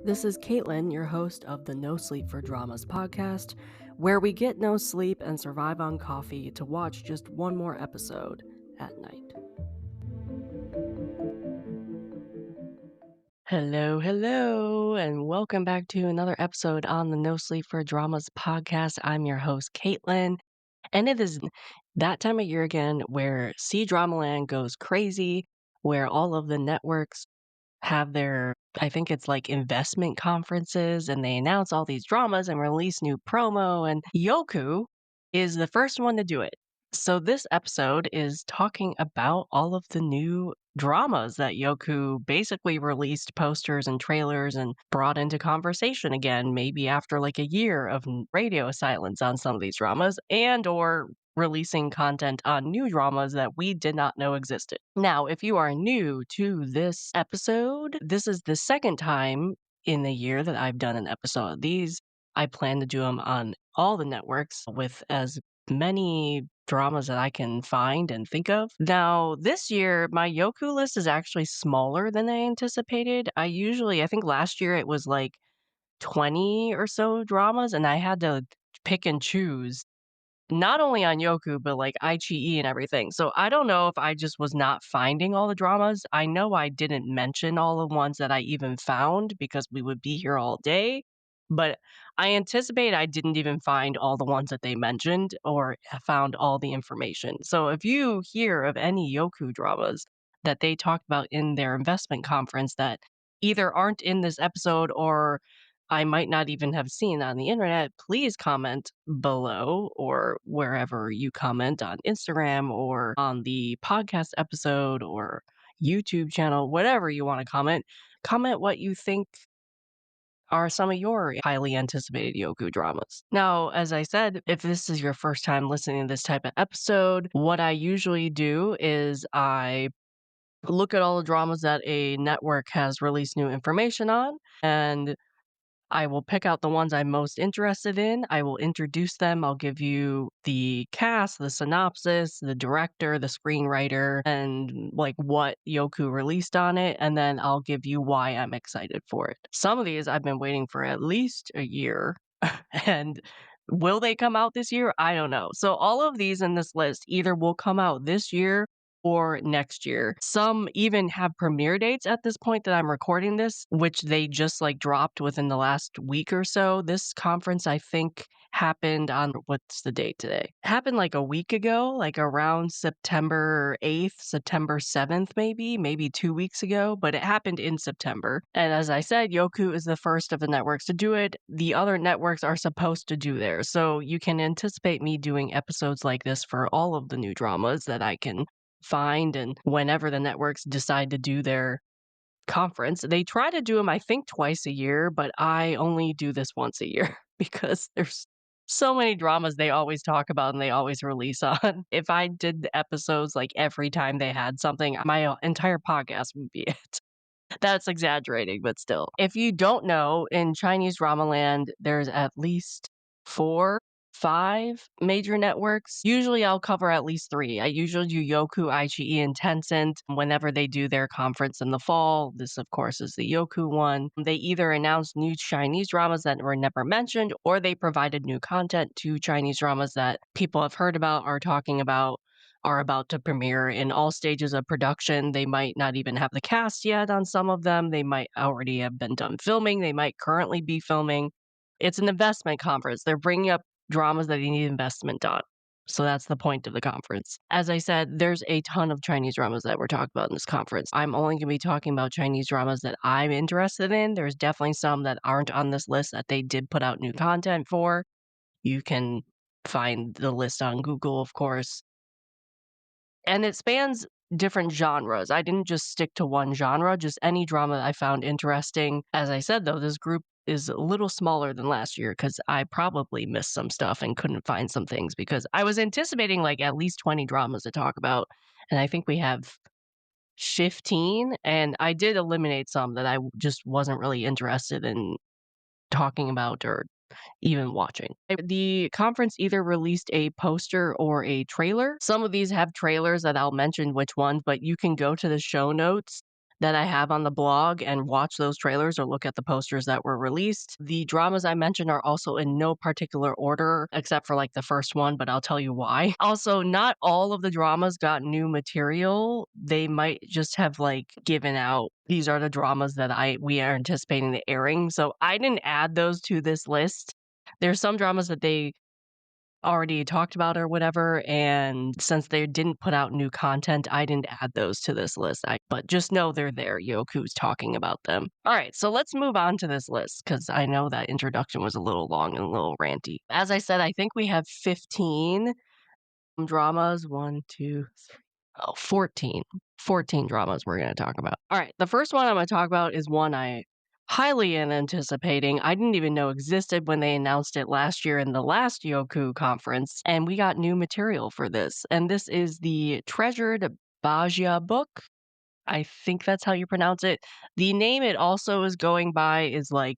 This is Caitlin, your host of the No Sleep for Dramas podcast, where we get no sleep and survive on coffee to watch just one more episode at night. Hello, and welcome back to another episode on the No Sleep for Dramas podcast. I'm your host, Caitlin, and it is that time of year again where Cdramaland goes crazy, where all of the networks have their, I think it's like investment conferences, and they announce all these dramas and release new promo, and Youku is the first one to do it. So this episode is talking about all of the new dramas that Youku basically released posters and trailers and brought into conversation again, maybe after like a year of radio silence on some of these dramas, and or releasing content on new dramas that we did not know existed. Now, if you are new to this episode, this is the second time in the year that I've done an episode of these. I plan to do them on all the networks with as many dramas that I can find and think of. Now, this year, my Youku list is actually smaller than I anticipated. I think last year it was like 20 or so dramas, and I had to pick and choose not only on Youku, but like iQIYI and everything. So I don't know if I just was not finding all the dramas. I know I didn't mention all the ones that I even found because we would be here all day. But I anticipate I didn't even find all the ones that they mentioned or found all the information. So if you hear of any Youku dramas that they talked about in their investment conference that either aren't in this episode or I might not even have seen on the internet, please comment below or wherever you comment on Instagram or on the podcast episode or YouTube channel, whatever you want to comment. Comment what you think are some of your highly anticipated Youku dramas. Now, as I said, if this is your first time listening to this type of episode, what I usually do is I look at all the dramas that a network has released new information on, and I will pick out the ones I'm most interested in. I will introduce them. I'll give you the cast, the synopsis, the director, the screenwriter, and like what Youku released on it. And then I'll give you why I'm excited for it. Some of these I've been waiting for at least a year. And will they come out this year? I don't know. So all of these in this list either will come out this year or next year. Some even have premiere dates at this point that I'm recording this, which they just like dropped within the last week or so. This conference, I think, happened on what's the date today? It happened like a week ago, like around September 8th, September 7th, maybe 2 weeks ago, but it happened in September. And as I said, Youku is the first of the networks to do it. The other networks are supposed to do theirs. So you can anticipate me doing episodes like this for all of the new dramas that I can find, and whenever the networks decide to do their conference. They try to do them, I think, twice a year, but I only do this once a year because there's so many dramas they always talk about and they always release on. If I did the episodes like every time they had something, my entire podcast would be it. That's exaggerating, but still. If you don't know, in Chinese drama land, there's at least 5 major networks. Usually I'll cover at least 3. I usually do Youku, iQIYI, and Tencent whenever they do their conference in the fall. This, of course, is the Youku one. They either announce new Chinese dramas that were never mentioned, or they provided new content to Chinese dramas that people have heard about, are talking about, are about to premiere in all stages of production. They might not even have the cast yet on some of them. They might already have been done filming. They might currently be filming. It's an investment conference. They're bringing up dramas that they need investment on. So that's the point of the conference. As I said, there's a ton of Chinese dramas that we're talking about in this conference. I'm only going to be talking about Chinese dramas that I'm interested in. There's definitely some that aren't on this list that they did put out new content for. You can find the list on Google, of course. And it spans different genres. I didn't just stick to one genre, just any drama I found interesting. As I said, though, this group is a little smaller than last year because I probably missed some stuff and couldn't find some things because I was anticipating like at least 20 dramas to talk about. And I think we have 15. And I did eliminate some that I just wasn't really interested in talking about or even watching. The conference either released a poster or a trailer. Some of these have trailers that I'll mention which ones, but you can go to the show notes that I have on the blog and watch those trailers or look at the posters that were released. The dramas I mentioned are also in no particular order except for like the first one, but I'll tell you why. Also, not all of the dramas got new material. They might just have like given out these are the dramas that we are anticipating airing. So I didn't add those to this list. There's some dramas that they already talked about or whatever, and since they didn't put out new content, I didn't add those to this list. But just know they're there. Yoku's talking about them. All right, so let's move on to this list because I know that introduction was a little long and a little ranty. As I said, I think we have 15 dramas. 1, 2, 3. Oh, 14. 14 dramas we're going to talk about. All right, the first one I'm going to talk about is one I highly am anticipating. I didn't even know existed when they announced it last year in the last Yoku conference, and we got new material for this. And this is the Treasured Bajia book. I think that's how you pronounce it. The name it also is going by is like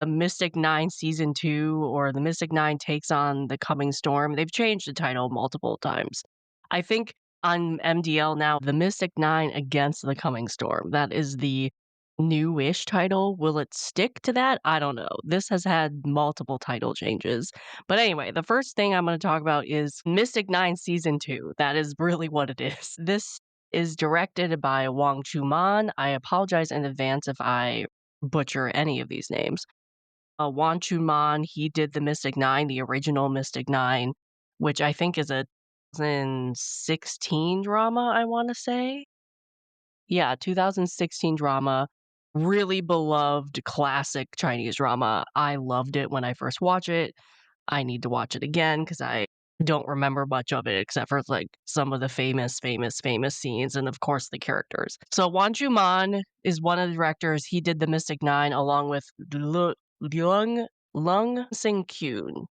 the Mystic Nine Season 2 or the Mystic Nine Takes on the Coming Storm. They've changed the title multiple times. I think on MDL now, the Mystic Nine Against the Coming Storm. That is the newish title. Will it stick to that? I don't know. This has had multiple title changes. But anyway, the first thing I'm going to talk about is Mystic Nine Season 2. That is really what it is. This is directed by Wang Chuman. I apologize in advance if I butcher any of these names. Wang Chuman, he did the Mystic Nine, the original Mystic Nine, which I think is a 2016 drama, I want to say. Yeah, 2016 drama. Really beloved classic Chinese drama. I loved it when I first watched it. I need to watch it again because I don't remember much of it except for like some of the famous scenes and of course the characters. So Wan Chuman is one of the directors. He did the Mystic Nine along with Lung Sing Kyun.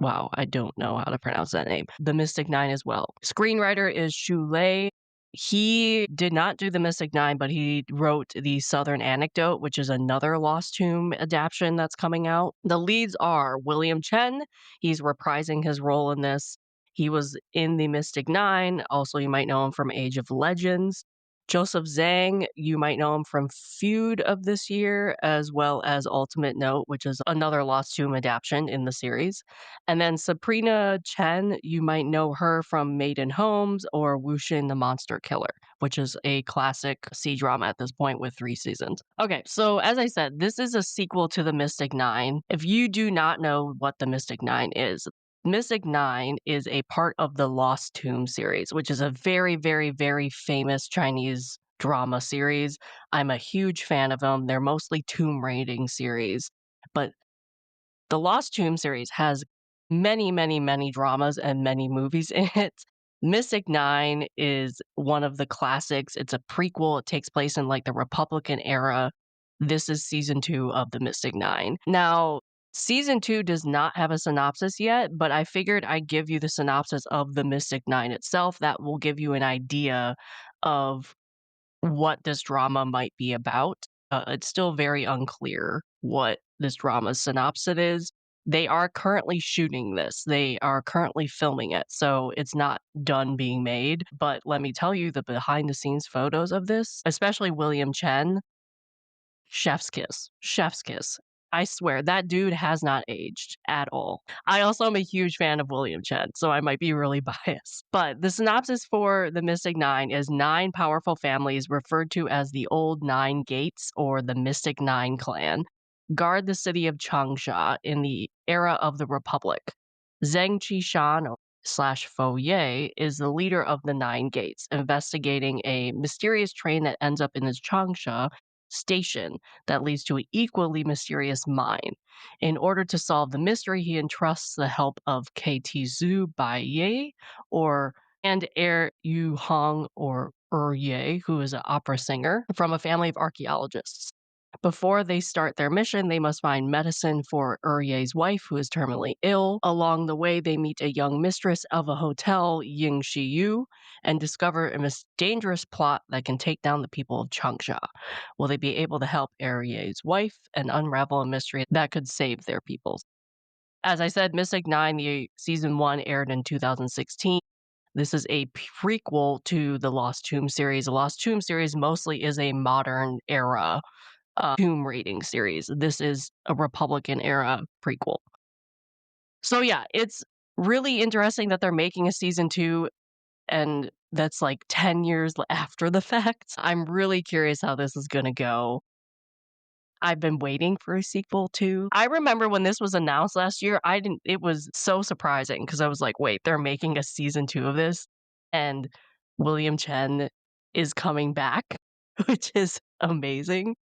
Wow, I don't know how to pronounce that name. The Mystic Nine as well. Screenwriter is Shu Lei. He did not do the Mystic Nine, but he wrote the Southern Anecdote, which is another Lost Tomb adaptation that's coming out. The leads are William Chen. He's reprising his role in this. He was in the Mystic Nine. Also, you might know him from Age of Legends. Joseph Zhang, you might know him from Feud of this year, as well as Ultimate Note, which is another Lost Tomb adaptation in the series. And then Sabrina Chen, you might know her from Maiden Homes or Wuxin the Monster Killer, which is a classic C-drama at this point with 3 seasons. Okay, so as I said, this is a sequel to the Mystic Nine. If you do not know what the Mystic Nine is, Mystic Nine is a part of the Lost Tomb series, which is a very famous Chinese drama series. I'm a huge fan of them. They're mostly tomb raiding series, but the Lost Tomb series has many dramas and many movies in it. Mystic Nine is one of the classics. It's a prequel. It takes place in like the Republican era. This is season 2 of the Mystic Nine. Now, season 2 does not have a synopsis yet, but I figured I'd give you the synopsis of the Mystic Nine itself. That will give you an idea of what this drama might be about. It's still very unclear what this drama's synopsis is. They are currently shooting this. They are currently filming it, so it's not done being made. But let me tell you, the behind the scenes photos of this, especially William Chen, chef's kiss. Chef's kiss. I swear, that dude has not aged at all. I also am a huge fan of William Chen, so I might be really biased. But the synopsis for the Mystic Nine is 9 powerful families referred to as the Old Nine Gates or the Mystic Nine clan guard the city of Changsha in the era of the Republic. Zheng Qishan slash Fo Ye is the leader of the Nine Gates, investigating a mysterious train that ends up in his Changsha station that leads to an equally mysterious mine. In order to solve the mystery, he entrusts the help of KT Zhu Bai Ye or and Yu Hong or Ye, who is an opera singer from a family of archaeologists. Before they start their mission, they must find medicine for Ye's wife, who is terminally ill. Along the way, they meet a young mistress of a hotel, Ying Shiyu, and discover a dangerous plot that can take down the people of Changsha. Will they be able to help Ye's wife and unravel a mystery that could save their people? As I said, Mystic Nine, the season 1 aired in 2016. This is a prequel to the Lost Tomb series. The Lost Tomb series mostly is a modern era tomb raiding series. This is a Republican era prequel. So yeah, it's really interesting that they're making a season 2 and that's like 10 years after the fact. I'm really curious how this is gonna go. I've been waiting for a sequel too. I remember when this was announced last year, I didn't it was so surprising because I was like, "Wait, they're making a season 2 of this?" And William Chen is coming back, which is amazing.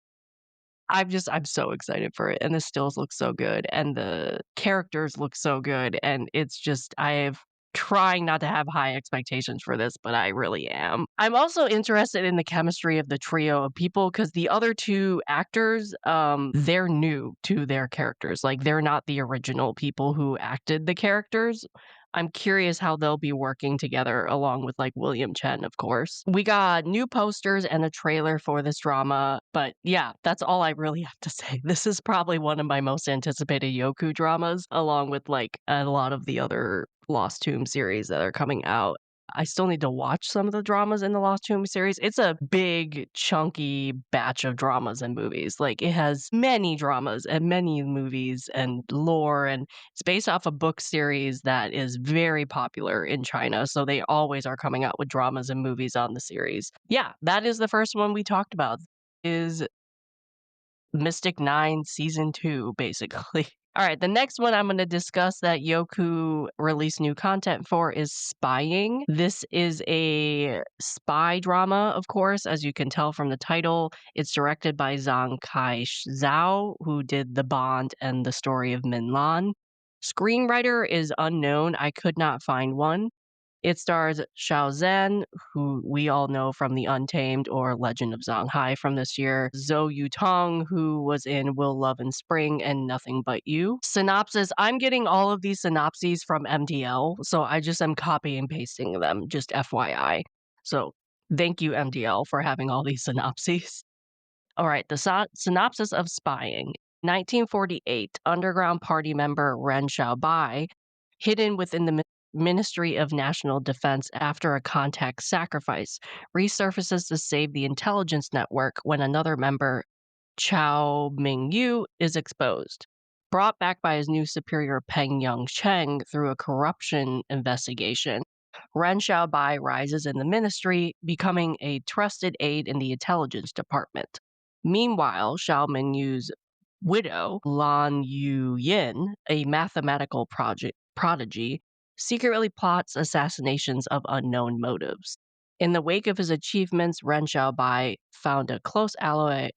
I'm so excited for it, and the stills look so good, and the characters look so good, and it's just I've trying not to have high expectations for this, but I really am. I'm also interested in the chemistry of the trio of people because the other 2 actors, they're new to their characters, like, they're not the original people who acted the characters. I'm curious how they'll be working together along with, like, William Chen, of course. We got new posters and a trailer for this drama, but yeah, that's all I really have to say. This is probably one of my most anticipated Youku dramas, along with, like, a lot of the other Lost Tomb series that are coming out. I still need to watch some of the dramas in the Lost Tomb series. It's a big, chunky batch of dramas and movies. Like, it has many dramas and many movies and lore, and it's based off a book series that is very popular in China, so they always are coming out with dramas and movies on the series. Yeah, that is the first one we talked about, is Mystic 9 Season 2, basically. Alright, the next one I'm gonna discuss that Youku released new content for is Spying. This is a spy drama, of course, as you can tell from the title. It's directed by Zhang Kai-Zhao, who did The Bond and The Story of Min Lan. Screenwriter is unknown, I could not find one. It stars Xiao Zhan, who we all know from The Untamed or Legend of Zonghai from this year, Zhou Yutong, who was in Will Love and Spring and Nothing But You. Synopsis, I'm getting all of these synopses from MDL, so I just am copy and pasting them, just FYI. So thank you, MDL, for having all these synopses. All right, the synopsis of Spying. 1948, underground party member Ren Xiaobai, hidden within the Ministry of National Defense after a contact sacrifice, resurfaces to save the intelligence network when another member, Chao Mingyu, is exposed. Brought back by his new superior Peng Yang Cheng through a corruption investigation, Ren Xiaobai rises in the ministry, becoming a trusted aide in the intelligence department. Meanwhile, Xiao Mingyu's widow, Lan Yu Yin, a mathematical prodigy, secretly plots assassinations of unknown motives. In the wake of his achievements, Ren Xiaobai found a close ally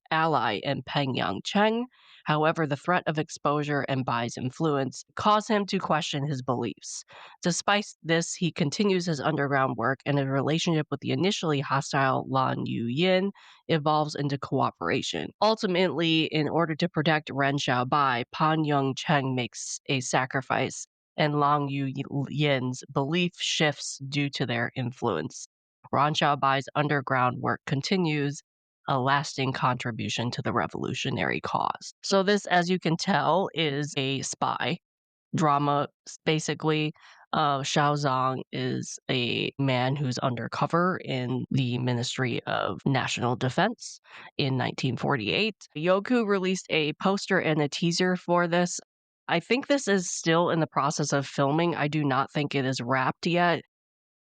in Peng Yang Cheng. However, the threat of exposure and Bai's influence caused him to question his beliefs. Despite this, he continues his underground work, and his relationship with the initially hostile Lan Yu Yin evolves into cooperation. Ultimately, in order to protect Ren Xiaobai, Pan Yung Cheng makes a sacrifice, and Lang Yu Yin's belief shifts due to their influence. Ren Xiaobai's underground work continues, a lasting contribution to the revolutionary cause. So this, as you can tell, is a spy drama. Basically, Xiao Zhang is a man who's undercover in the Ministry of National Defense in 1948. Youku released a poster and a teaser for this. I think this is still in the process of filming. I do not think it is wrapped yet,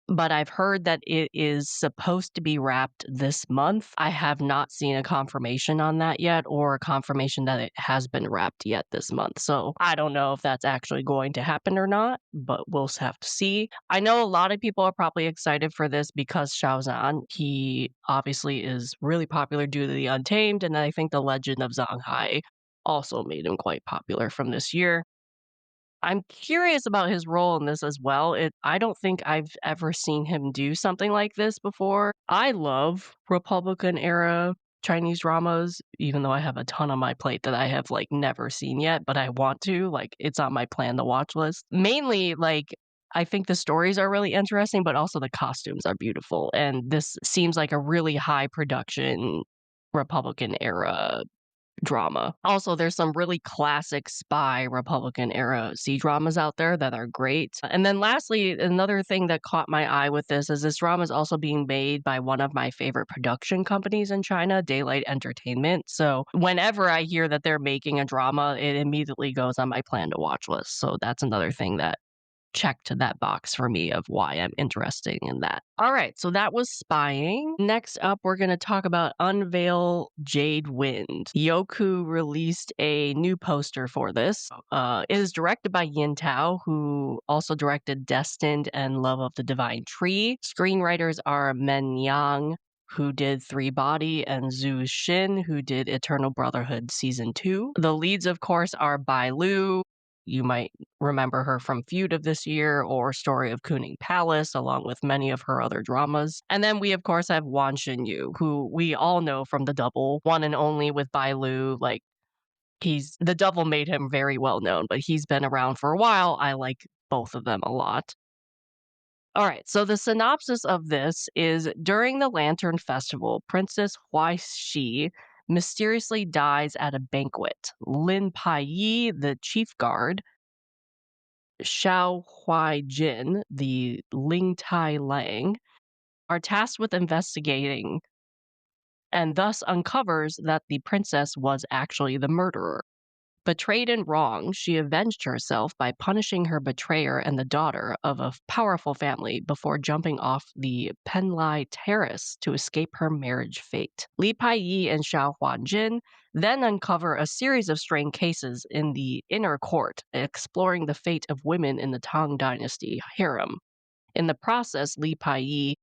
but I've heard that it is supposed to be wrapped this month. I have not seen a confirmation on that yet or a confirmation that it has been wrapped yet this month. So I don't know if that's actually going to happen or not, but we'll have to see. I know a lot of people are probably excited for this because Xiao Zhan, he obviously is really popular due to The Untamed, and I think The Legend of Zonghai also made him quite popular from this year. I'm curious about his role in this as well. I don't think I've ever seen him do something like this before. I love Republican era Chinese dramas, even though I have a ton on my plate that I have like never seen yet, but I want to. Like it's on my plan to watch list. Mainly, like I think the stories are really interesting, but also the costumes are beautiful. And this seems like a really high production Republican era drama. Also, there's some really classic spy Republican era C-dramas out there that are great. And then lastly, another thing that caught my eye with this is this drama is also being made by one of my favorite production companies in China, Daylight Entertainment. So whenever I hear that they're making a drama, it immediately goes on my plan to watch list. So that's another thing that checked that box for me of why I'm interested in that. All right, so that was spying. Next up, we're going to talk about Unveil Jade Wind. Youku released a new poster for this. It is directed by Yin Tao, who also directed Destined and Love of the Divine Tree. Screenwriters are Men Yang, who did Three Body, and Zhu Xin, who did Eternal Brotherhood Season 2. The leads, of course, are Bai Lu. You might remember her from Feud of this year or Story of Kuning Palace, along with many of her other dramas. And then we, of course, have Wan Xinyu, who we all know from The Double, one and only with Bai Lu. Like, The Double made him very well known, but he's been around for a while. I like both of them a lot. All right, so the synopsis of this is during the Lantern Festival, Princess Huai mysteriously dies at a banquet. Lin Pai Yi, the chief guard, Xiao Huaijin, the Ling Tai Lang, are tasked with investigating and thus uncovers that the princess was actually the murderer. Betrayed and wronged, she avenged herself by punishing her betrayer and the daughter of a powerful family before jumping off the Penlai Terrace to escape her marriage fate. Li Pai Yi and Xiao Huanjin then uncover a series of strange cases in the inner court, exploring the fate of women in the Tang Dynasty harem. In the process, Li Pai Yi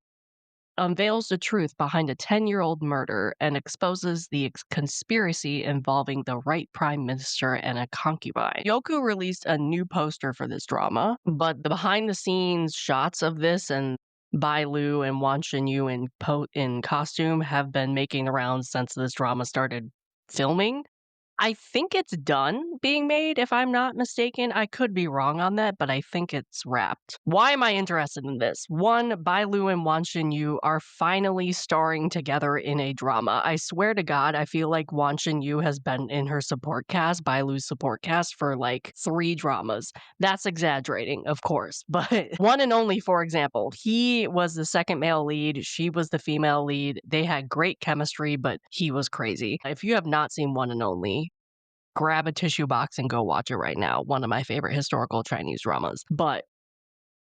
unveils the truth behind a 10-year-old murder and exposes the conspiracy involving the right prime minister and a concubine. Youku released a new poster for this drama, but the behind-the-scenes shots of this and Bai Lu and Wan Xinyu in costume have been making the rounds since this drama started filming. I think it's done being made, if I'm not mistaken. I could be wrong on that, but I think it's wrapped. Why am I interested in this? One, Bai Lu and Wan Xinyu are finally starring together in a drama. I swear to God, I feel like Wan Xinyu has been in her support cast, Bai Lu's support cast, for like 3 dramas. That's exaggerating, of course, but One and Only, for example, he was the second male lead, she was the female lead. They had great chemistry, but he was crazy. If you have not seen One and Only, grab a tissue box and go watch it right now. One of my favorite historical Chinese dramas. But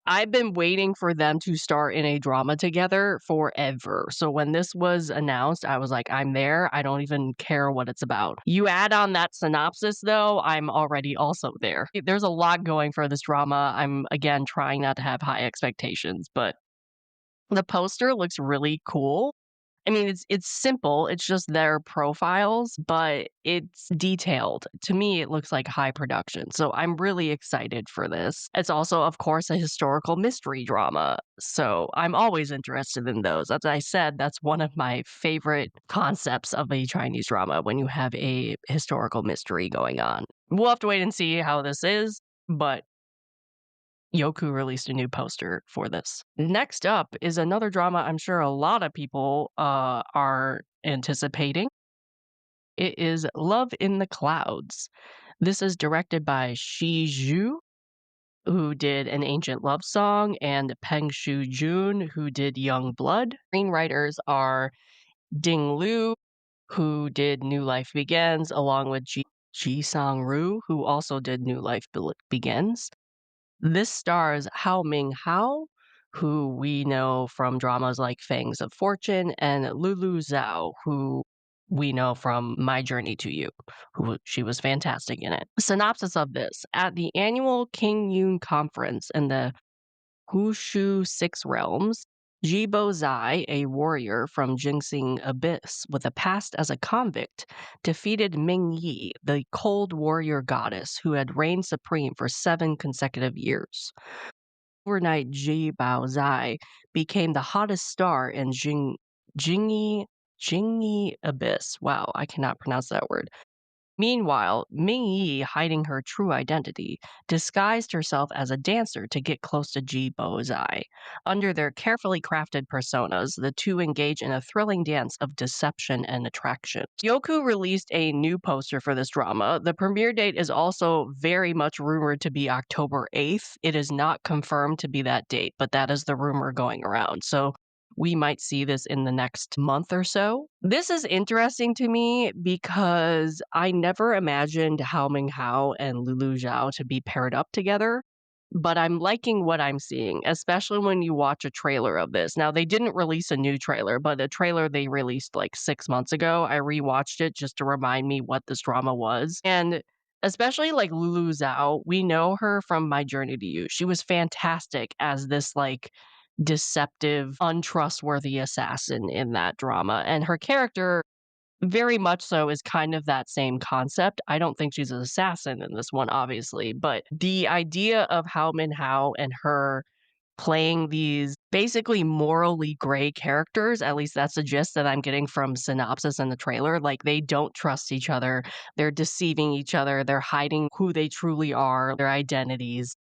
I've been waiting for them to star in a drama together forever. So when this was announced, I was like, I'm there. I don't even care what it's about. You add on that synopsis, though, I'm already also there. There's a lot going for this drama. I'm, again, trying not to have high expectations, but the poster looks really cool. I mean, it's simple, it's just their profiles, but it's detailed. To me, it looks like high production, so I'm really excited for this. It's also, of course, a historical mystery drama, so I'm always interested in those. As I said, that's one of my favorite concepts of a Chinese drama, when you have a historical mystery going on. We'll have to wait and see how this is, but Youku released a new poster for this. Next up is another drama I'm sure a lot of people are anticipating. It is Love in the Clouds. This is directed by Shi Zhu, who did An Ancient Love Song, and Peng Shu Jun, who did Young Blood. Screenwriters are Ding Liu, who did New Life Begins, along with Ji Sang Ru, who also did New Life Begins. This stars Hao Ming Hao, who we know from dramas like Fangs of Fortune, and Lulu Zhao, who we know from My Journey to You, she was fantastic in it. Synopsis of this: at the annual King Yun Conference in the Wushu Six Realms, Jibo Zai, a warrior from Jingsing Abyss with a past as a convict, defeated Ming Yi, the cold warrior goddess who had reigned supreme for 7 consecutive years. Overnight, Jibo Zai became the hottest star in Jingyi Abyss. Wow, I cannot pronounce that word. Meanwhile, Ming Yi, hiding her true identity, disguised herself as a dancer to get close to Ji Bozai. Under their carefully crafted personas, the two engage in a thrilling dance of deception and attraction. Youku released a new poster for this drama. The premiere date is also very much rumored to be October 8th. It is not confirmed to be that date, but that is the rumor going around. So we might see this in the next month or so. This is interesting to me because I never imagined Hao Minghao and Lulu Zhao to be paired up together, but I'm liking what I'm seeing, especially when you watch a trailer of this. Now, they didn't release a new trailer, but a trailer they released like 6 months ago. I rewatched it just to remind me what this drama was. And especially like Lulu Zhao, we know her from My Journey to You. She was fantastic as this like deceptive, untrustworthy assassin in that drama. And her character, very much so, is kind of that same concept. I don't think she's an assassin in this one, obviously, but the idea of Hao Min Hao and her playing these basically morally gray characters, at least that's the gist that I'm getting from synopsis and the trailer. Like, they don't trust each other, they're deceiving each other, they're hiding who they truly are, their identities.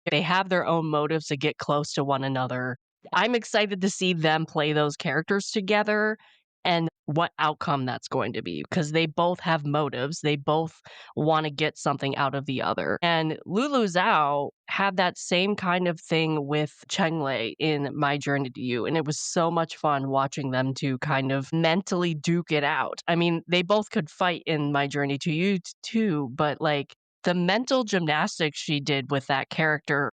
They have their own motives to get close to one another. I'm excited to see them play those characters together and what outcome that's going to be because they both have motives. They both want to get something out of the other. And Lulu Zhao had that same kind of thing with Cheng Lei in My Journey to You. And it was so much fun watching them to kind of mentally duke it out. I mean, they both could fight in My Journey to You too, but like the mental gymnastics she did with that character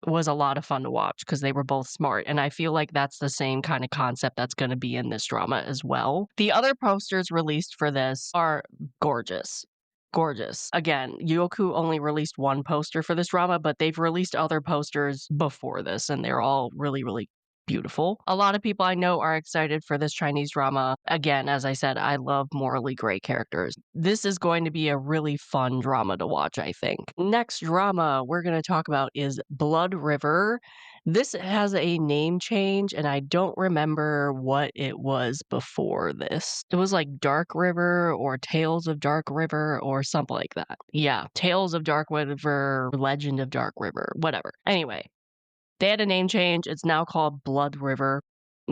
was a lot of fun to watch because they were both smart, and I feel like that's the same kind of concept that's gonna be in this drama as well. The other posters released for this are gorgeous. Gorgeous. Again, Youku only released one poster for this drama, but they've released other posters before this, and they're all really, really beautiful. A lot of people I know are excited for this Chinese drama. Again, as I said, I love morally gray characters. This is going to be a really fun drama to watch, I think. Next drama we're going to talk about is Blood River. This has a name change, and I don't remember what it was before this. It was like Dark River or Tales of Dark River or something like that. Yeah, Tales of Dark River, Legend of Dark River, whatever. Anyway, they had a name change. It's now called Blood River,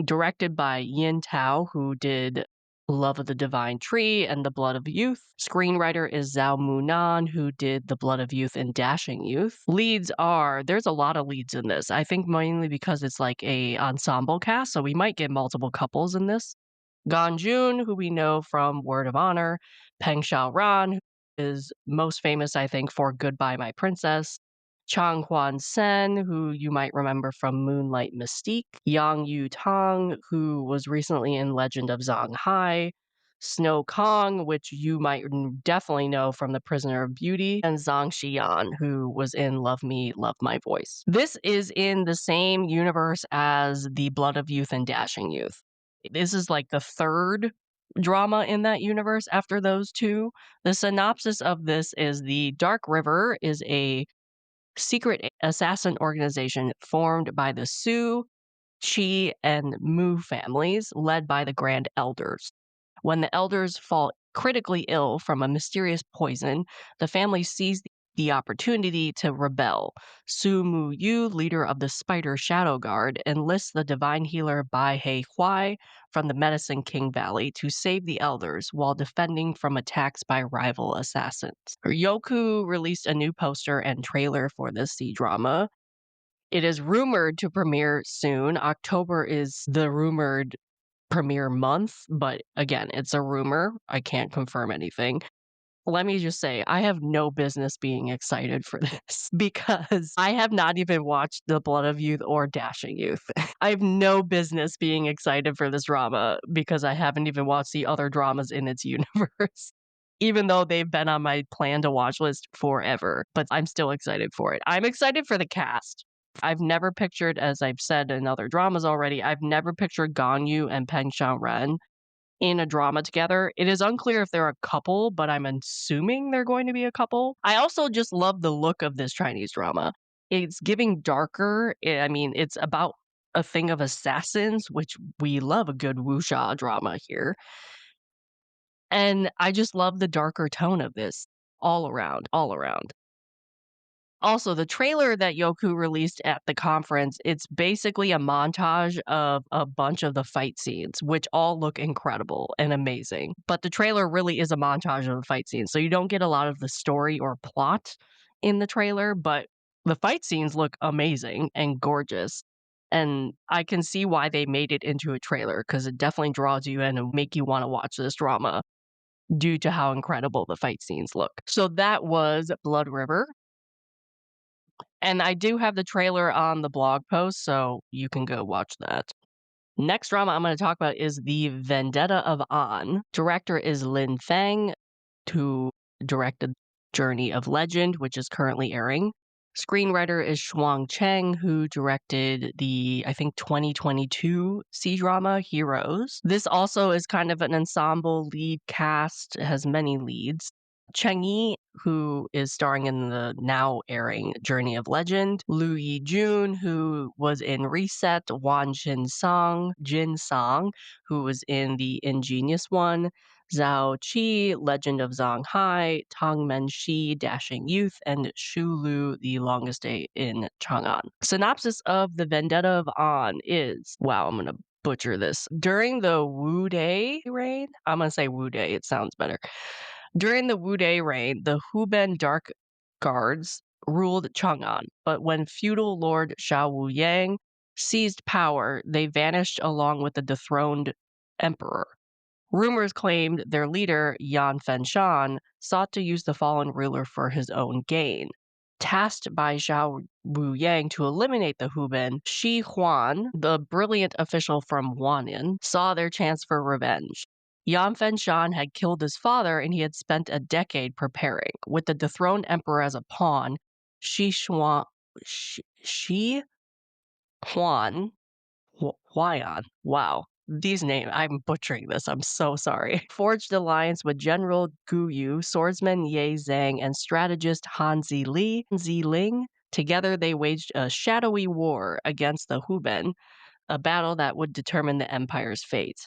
directed by Yin Tao, who did Love of the Divine Tree and The Blood of Youth. Screenwriter is Zhao Munan, who did The Blood of Youth and Dashing Youth. Leads are, there's a lot of leads in this. I think mainly because it's like a ensemble cast, so we might get multiple couples in this. Ganjun, who we know from Word of Honor. Peng Xiaoran, who is most famous, I think, for Goodbye My Princess. Chang Huan Sen, who you might remember from Moonlight Mystique, Yang Yu Tong, who was recently in Legend of Zhang Hai, Snow Kong, which you might definitely know from The Prisoner of Beauty, and Zhang Xian, who was in Love Me, Love My Voice. This is in the same universe as The Blood of Youth and Dashing Youth. This is like the third drama in that universe after those two. The synopsis of this is the Dark River is a secret assassin organization formed by the Su, Qi, and Mu families, led by the Grand Elders. When the elders fall critically ill from a mysterious poison, the family seize the opportunity to rebel. Su Mu Yu, leader of the Spider Shadow Guard, enlists the divine healer Bai He Huai from the Medicine King Valley to save the elders while defending from attacks by rival assassins. Youku released a new poster and trailer for this C-drama. It is rumored to premiere soon. October is the rumored premiere month, but again, it's a rumor. I can't confirm anything. Let me just say, I have no business being excited for this because I have not even watched The Blood of Youth or Dashing Youth. I have no business being excited for this drama because I haven't even watched the other dramas in its universe, even though they've been on my plan to watch list forever. But I'm still excited for it. I'm excited for the cast. I've never pictured, as I've said in other dramas already, I've never pictured Gong Yu and Peng Xiaoren in a drama together. It is unclear if they're a couple, but I'm assuming they're going to be a couple. I also just love the look of this Chinese drama. It's giving darker. I mean, it's about a thing of assassins, which we love a good wuxia drama here. And I just love the darker tone of this all around, all around. Also, the trailer that Youku released at the conference, it's basically a montage of a bunch of the fight scenes, which all look incredible and amazing. But the trailer really is a montage of the fight scenes, so you don't get a lot of the story or plot in the trailer, but the fight scenes look amazing and gorgeous. And I can see why they made it into a trailer because it definitely draws you in and make you want to watch this drama due to how incredible the fight scenes look. So that was Blood River. And I do have the trailer on the blog post, so you can go watch that. Next drama I'm going to talk about is The Vendetta of An. Director is Lin Fang, who directed Journey of Legend, which is currently airing. Screenwriter is Shuang Cheng, who directed the, I think, 2022 C-drama Heroes. This also is kind of an ensemble lead cast. It has many leads. Cheng Yi, who is starring in the now airing Journey of Legend, Liu Yijun, who was in Reset, Jin Song, who was in the Ingenious One, Zhao Qi, Legend of Zonghai, Tang Menxi, Dashing Youth, and Shu Lu, The Longest Day in Chang'an. Synopsis of The Vendetta of An is, wow, I'm gonna butcher this. During the Wu Dai reign, I'm gonna say Wu Dai, it sounds better. During the Wu Dai reign, the Huben Dark Guards ruled Chang'an, but when feudal lord Xiao Wuyang seized power, they vanished along with the dethroned emperor. Rumors claimed their leader, Yan Fenshan, sought to use the fallen ruler for his own gain. Tasked by Xiao Wuyang to eliminate the Huben, Shi Huan, the brilliant official from Huanin, saw their chance for revenge. Yan Fenshan had killed his father and he had spent a decade preparing. With the dethroned emperor as a pawn, Shi Huan Huayan. Wow. These names, I'm butchering this. I'm so sorry. Forged alliance with General Gu Yu, swordsman Ye Zhang, and strategist Han Ziling. Together, they waged a shadowy war against the Huben, a battle that would determine the empire's fate.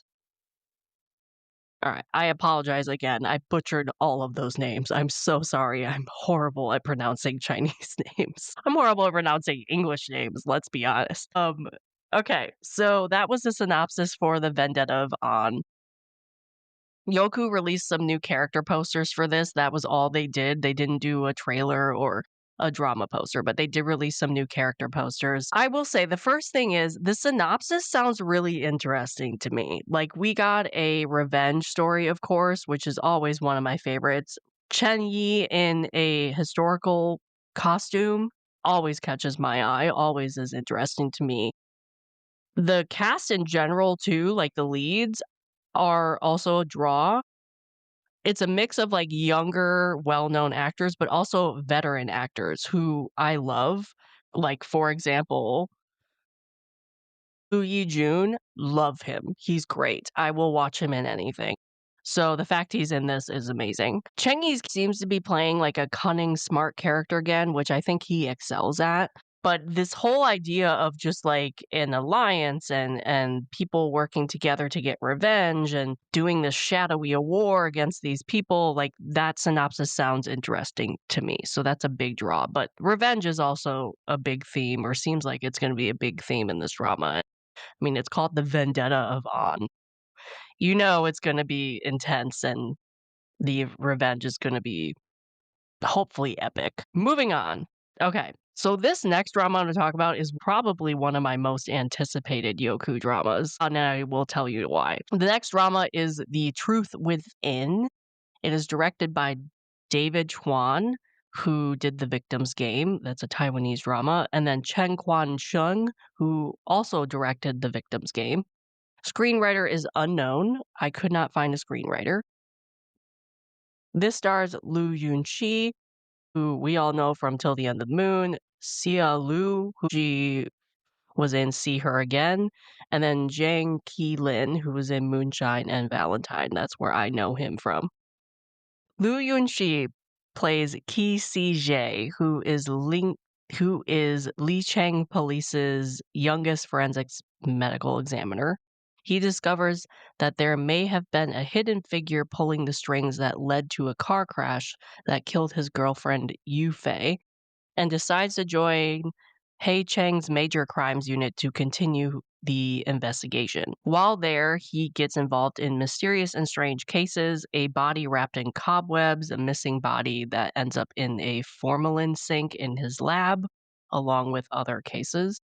All right, I apologize again. I butchered all of those names. I'm so sorry. I'm horrible at pronouncing Chinese names. I'm horrible at pronouncing English names, let's be honest. Okay, so that was the synopsis for The Vendetta of An. Youku released some new character posters for this. That was all they did. They didn't do a trailer or a drama poster, but they did release some new character posters. I will say the first thing is the synopsis sounds really interesting to me. Like, we got a revenge story, of course, which is always one of my favorites. Chen Yi in a historical costume always catches my eye, always is interesting to me. The cast in general too, like the leads, are also a draw. It's a mix of, like, younger, well-known actors, but also veteran actors who I love. Like, for example, Liu Yijun, love him. He's great. I will watch him in anything. So the fact he's in this is amazing. Cheng Yi seems to be playing like a cunning, smart character again, which I think he excels at. But this whole idea of just like an alliance and people working together to get revenge and doing this shadowy war against these people, like, that synopsis sounds interesting to me. So that's a big draw. But revenge is also a big theme, or seems like it's going to be a big theme in this drama. I mean, it's called The Vendetta of An. You know it's gonna be intense and the revenge is gonna be hopefully epic. Moving on. Okay, so this next drama I'm gonna talk about is probably one of my most anticipated Youku dramas, and I will tell you why. The next drama is The Truth Within. It is directed by David Chuan, who did The Victim's Game. That's a Taiwanese drama. And then Chen Quan Chung, who also directed The Victim's Game. Screenwriter is unknown. I could not find a screenwriter. This stars Liu Yunqi, who we all know from Till the End of the Moon, Xia Lu, who she was in See Her Again, and then Zhang Qilin, who was in Moonshine and Valentine. That's where I know him from. Liu Yunqi plays Qi Sijie, who is Li Cheng Police's youngest forensics medical examiner. He discovers that there may have been a hidden figure pulling the strings that led to a car crash that killed his girlfriend, Yufei, and decides to join Hei Cheng's major crimes unit to continue the investigation. While there, he gets involved in mysterious and strange cases, a body wrapped in cobwebs, a missing body that ends up in a formalin sink in his lab, along with other cases.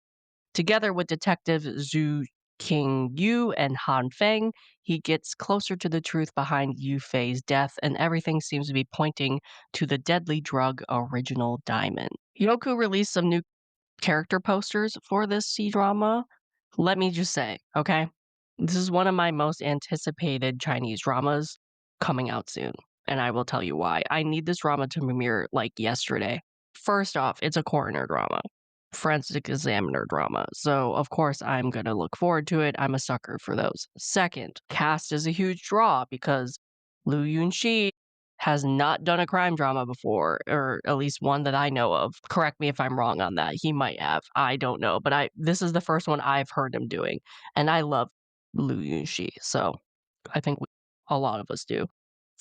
Together with Detective Zhu King Yu and Han Feng, he gets closer to the truth behind Yu Fei's death, and everything seems to be pointing to the deadly drug Original Diamond. Yoku released some new character posters for this C-drama. Let me just say, okay? This is one of my most anticipated Chinese dramas coming out soon, and I will tell you why. I need this drama to premiere like yesterday. First off, it's a coroner drama, forensic examiner drama. So, of course, I'm going to look forward to it. I'm a sucker for those. Second, cast is a huge draw because Liu Yunxi has not done a crime drama before, or at least one that I know of. Correct me if I'm wrong on that. He might have. I don't know, but this is the first one I've heard him doing, and I love Liu Yunxi, so I think a lot of us do.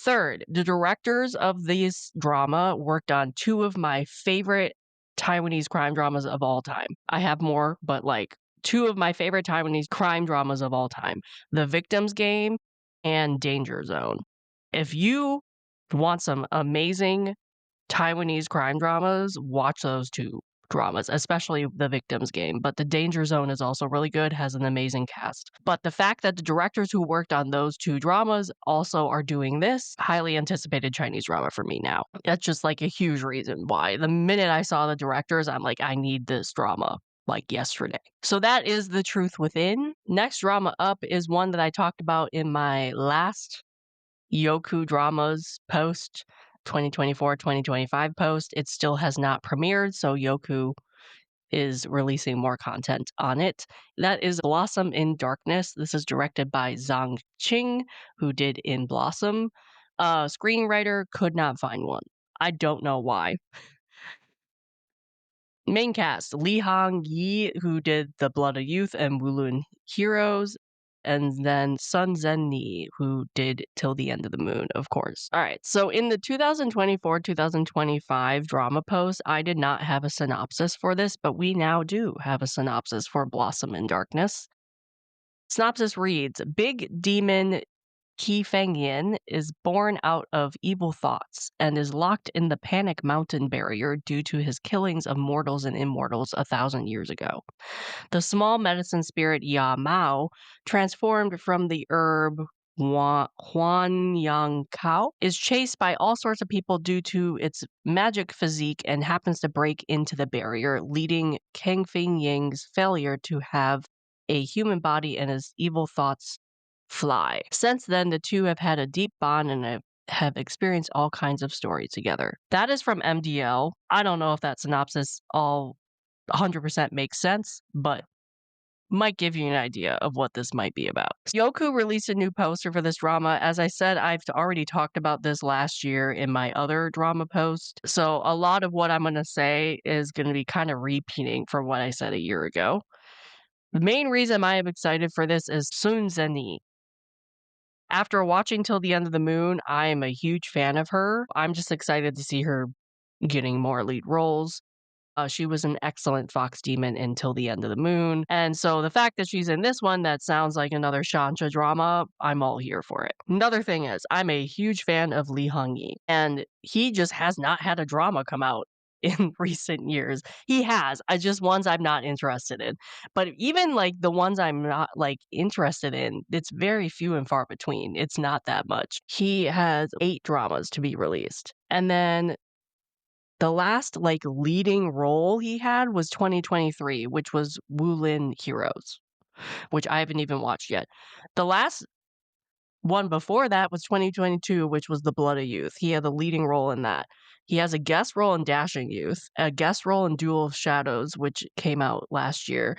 Third, the directors of this drama worked on two of my favorite Taiwanese crime dramas of all time. I have more, but like two of my favorite Taiwanese crime dramas of all time: The Victim's Game and Danger Zone. If you want some amazing Taiwanese crime dramas, watch those two dramas, especially The Victim's Game. But The Danger Zone is also really good, has an amazing cast. But the fact that the directors who worked on those two dramas also are doing this highly anticipated Chinese drama for me now. That's just like a huge reason why. The minute I saw the directors, I'm like, I need this drama like yesterday. So that is The Truth Within. Next drama up is one that I talked about in my last Youku Dramas post, 2024-2025 post. It still has not premiered, so Youku is releasing more content on it. That is Blossom in Darkness. This is directed by Zhang Qing, who did In Blossom. Screenwriter could not find one. I don't know why. Main cast: Li Hong Yi, who did The Blood of Youth and Wulun Heroes, and then Sun Zhenni, who did Till the End of the Moon, of course. All right, so in the 2024-2025 drama post, I did not have a synopsis for this, but we now do have a synopsis for Blossom in Darkness. Synopsis reads: Big Demon Qi Fengyin is born out of evil thoughts and is locked in the Panic Mountain barrier due to his killings of mortals and immortals 1,000 years ago. The small medicine spirit Ya Mao, transformed from the herb Huan Yang Kao, is chased by all sorts of people due to its magic physique and happens to break into the barrier, leading Kang Feng Ying's failure to have a human body and his evil thoughts fly. Since then, the two have had a deep bond and have experienced all kinds of stories together. That is from MDL. I don't know if that synopsis all 100% makes sense, but might give you an idea of what this might be about. Youku released a new poster for this drama. As I said, I've already talked about this last year in my other drama post, so a lot of what I'm going to say is going to be kind of repeating from what I said a year ago. The main reason I am excited for this is Sun Zhenni. After watching Till the End of the Moon, I am a huge fan of her. I'm just excited to see her getting more lead roles. She was an excellent fox demon in Till the End of the Moon. And so the fact that she's in this one that sounds like another Shancha drama, I'm all here for it. Another thing is, I'm a huge fan of Li Hongyi, and he just has not had a drama come out in recent years. He has. I just ones I'm not interested in. But even like the ones I'm not like interested in, it's very few and far between. It's not that much. He has 8 dramas to be released. And then the last like leading role he had was 2023, which was Wulin Heroes, which I haven't even watched yet. The last one before that was 2022, which was The Blood of Youth. He had the leading role in that. He has a guest role in Dashing Youth, a guest role in Duel of Shadows, which came out last year.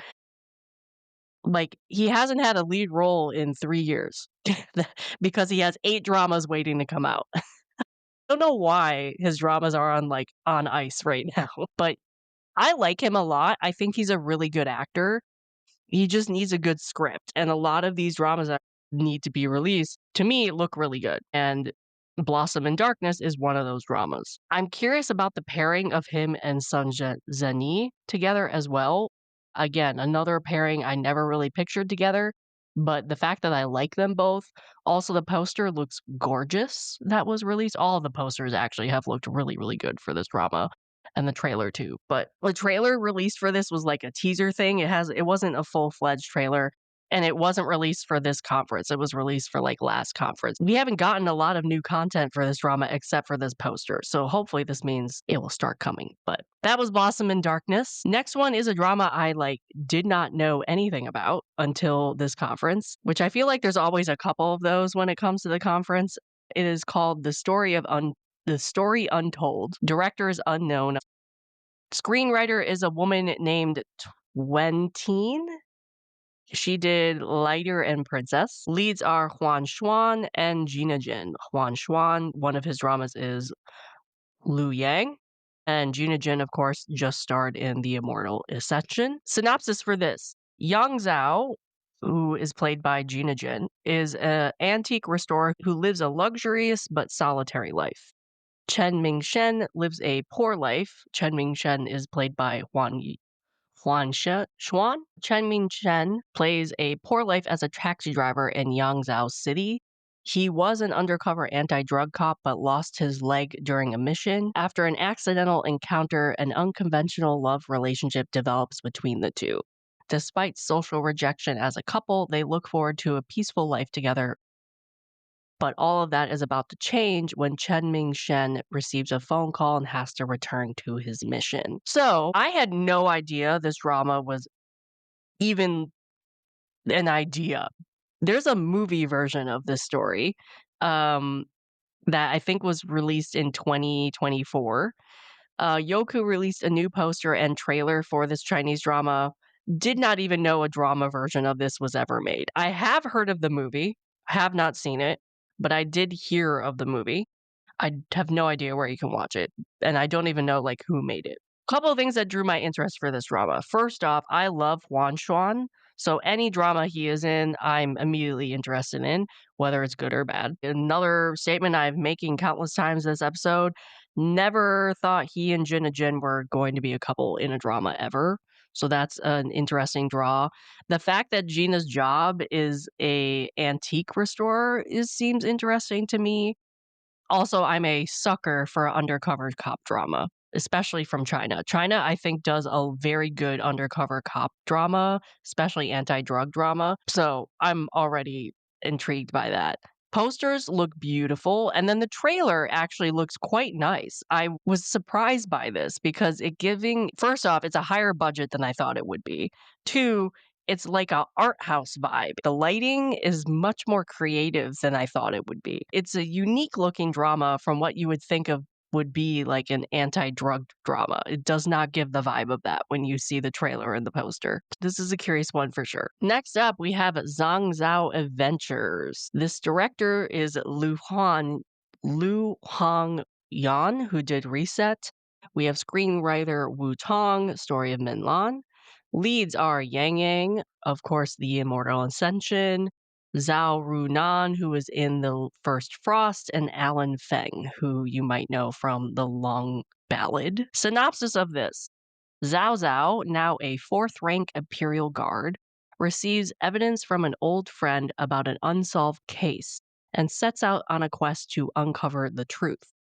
Like, he hasn't had a lead role in 3 years because he has 8 dramas waiting to come out. I don't know why his dramas are on ice right now, but I like him a lot. I think he's a really good actor. He just needs a good script, and a lot of these dramas that need to be released, to me, look really good, and Blossom in Darkness is one of those dramas. I'm curious about the pairing of him and Zeni together as well. Again, another pairing I never really pictured together, but the fact that I like them both. Also, the poster looks gorgeous that was released. All of the posters actually have looked really, really good for this drama, and the trailer too. But the trailer released for this was like a teaser thing. It wasn't a full-fledged trailer, and it wasn't released for this conference. It was released for like last conference. We haven't gotten a lot of new content for this drama except for this poster. So hopefully this means it will start coming. But that was Blossom in Darkness. Next one is a drama I did not know anything about until this conference, which I feel like there's always a couple of those when it comes to the conference. It is called The Story Untold. Director is unknown. Screenwriter is a woman named Twentine. She did Lighter and Princess. Leads are Huan Xuan and Gina Jin. Huan Xuan, one of his dramas is Lu Yang. And Gina Jin, of course, just starred in The Immortal Ascension. Synopsis for this. Yang Zhao, who is played by Gina Jin, is an antique restorer who lives a luxurious but solitary life. Chen Mingshen lives a poor life. Chen Mingshen is played by Xuan. Chen Mingchen plays a poor life as a taxi driver in Yangzhou City. He was an undercover anti-drug cop but lost his leg during a mission. After an accidental encounter, an unconventional love relationship develops between the two. Despite social rejection as a couple, they look forward to a peaceful life together. But all of that is about to change when Chen Mingshen receives a phone call and has to return to his mission. So I had no idea this drama was even an idea. There's a movie version of this story that I think was released in 2024. Youku released a new poster and trailer for this Chinese drama. Did not even know a drama version of this was ever made. I have heard of the movie, have not seen it, but I did hear of the movie. I have no idea where you can watch it, and I don't even know who made it. Couple of things that drew my interest for this drama. First off, I love Huan Xuan, so any drama he is in, I'm immediately interested in, whether it's good or bad. Another statement I'm making countless times this episode, never thought he and Jin Jin were going to be a couple in a drama ever. So that's an interesting draw. The fact that Gina's job is a antique restorer seems interesting to me. Also, I'm a sucker for undercover cop drama, especially from China. China, I think, does a very good undercover cop drama, especially anti-drug drama. So I'm already intrigued by that. Posters look beautiful, and then the trailer actually looks quite nice. I was surprised by this because first off, it's a higher budget than I thought it would be. Two, it's like a art house vibe. The lighting is much more creative than I thought it would be. It's a unique looking drama from what you would think of would be like an anti-drug drama. It does not give the vibe of that when you see the trailer and the poster. This is a curious one for sure. Next up, we have Zhang Zhao Adventures. This director is Lu Hong Yan, who did Reset. We have screenwriter Wu Tong, Story of Min Lan. Leads are Yang Yang, of course, The Immortal Ascension, Zhao Runan, who was in The First Frost, and Alan Feng, who you might know from The Long Ballad. Synopsis of this. Zhao Zhao, now a fourth-rank Imperial Guard, receives evidence from an old friend about an unsolved case and sets out on a quest to uncover the truth.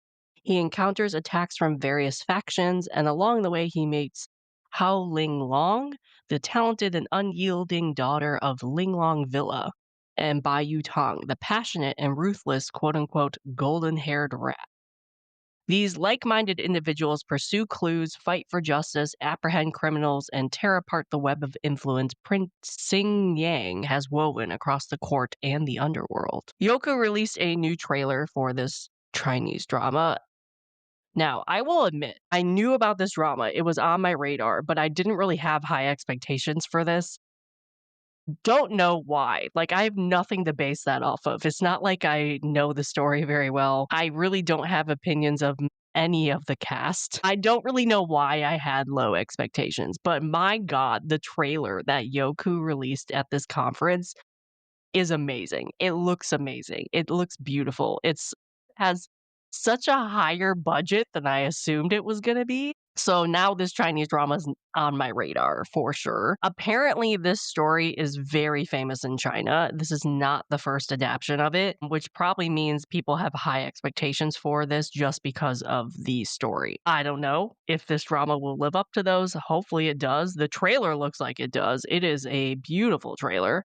He encounters attacks from various factions, and along the way he meets Hao Linglong, the talented and unyielding daughter of Linglong Villa, and Bai Yutong, the passionate and ruthless quote-unquote golden-haired rat. These like-minded individuals pursue clues, fight for justice, apprehend criminals, and tear apart the web of influence Prince Xing Yang has woven across the court and the underworld. Youku released a new trailer for this Chinese drama. Now, I will admit, I knew about this drama. It was on my radar, but I didn't really have high expectations for this. Don't know why. I have nothing to base that off of. It's not like I know the story very well. I really don't have opinions of any of the cast. I don't really know why I had low expectations, but my God, the trailer that Youku released at this conference is amazing. It looks amazing. It looks beautiful. It's has such a higher budget than I assumed it was gonna be. So now this Chinese drama is on my radar for sure. Apparently, this story is very famous in China. This is not the first adaptation of it, which probably means people have high expectations for this just because of the story. I don't know if this drama will live up to those. Hopefully, it does. The trailer looks like it does. It is a beautiful trailer.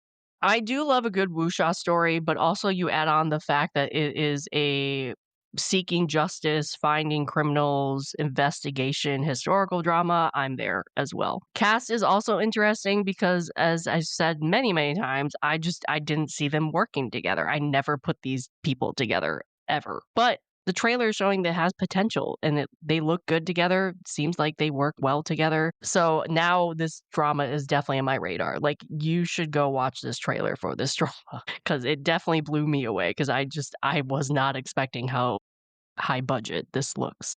I do love a good wuxia story, but also you add on the fact that it is a seeking justice, finding criminals, investigation, historical drama. I'm there as well. Cast is also interesting because, as I said many, many times, I didn't see them working together. I never put these people together ever. But the trailer is showing that it has potential and they look good together. Seems like they work well together. So now this drama is definitely on my radar. Like, you should go watch this trailer for this drama because it definitely blew me away because I was not expecting how high budget this looks.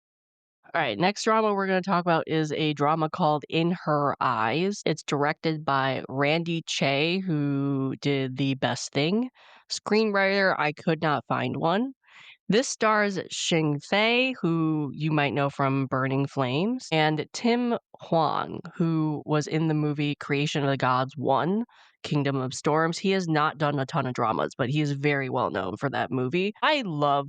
All right, next drama we're going to talk about is a drama called In Her Eyes. It's directed by Randy Che, who did The Best Thing. Screenwriter, I could not find one. This stars Xing Fei, who you might know from Burning Flames, and Tim Hwang, who was in the movie Creation of the Gods 1, Kingdom of Storms. He has not done a ton of dramas, but he is very well known for that movie. I love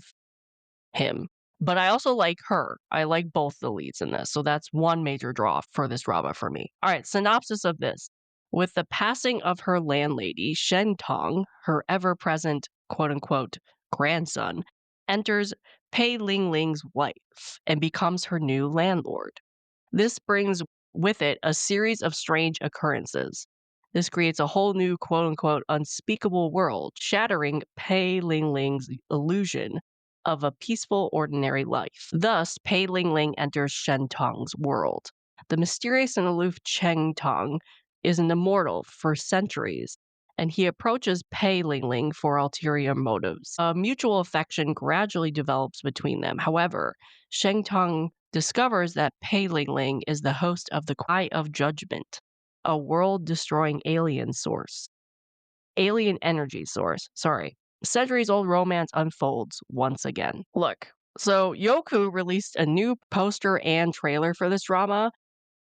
him, but I also like her. I like both the leads in this, so that's one major draw for this drama for me. All right, synopsis of this. With the passing of her landlady, Shen Tong, her ever-present quote-unquote grandson, enters Pei Ling Ling's wife and becomes her new landlord. This brings with it a series of strange occurrences. This creates a whole new quote unquote unspeakable world, shattering Pei Ling Ling's illusion of a peaceful, ordinary life. Thus, Pei Ling Ling enters Shen Tong's world. The mysterious and aloof Cheng Tong is an immortal for centuries, and he approaches Pei Ling Ling for ulterior motives. A mutual affection gradually develops between them. However, Sheng Tong discovers that Pei Ling Ling is the host of the Eye of Judgment, a world-destroying alien energy source. Sorry. Centuries-old romance unfolds once again. Look, so Youku released a new poster and trailer for this drama.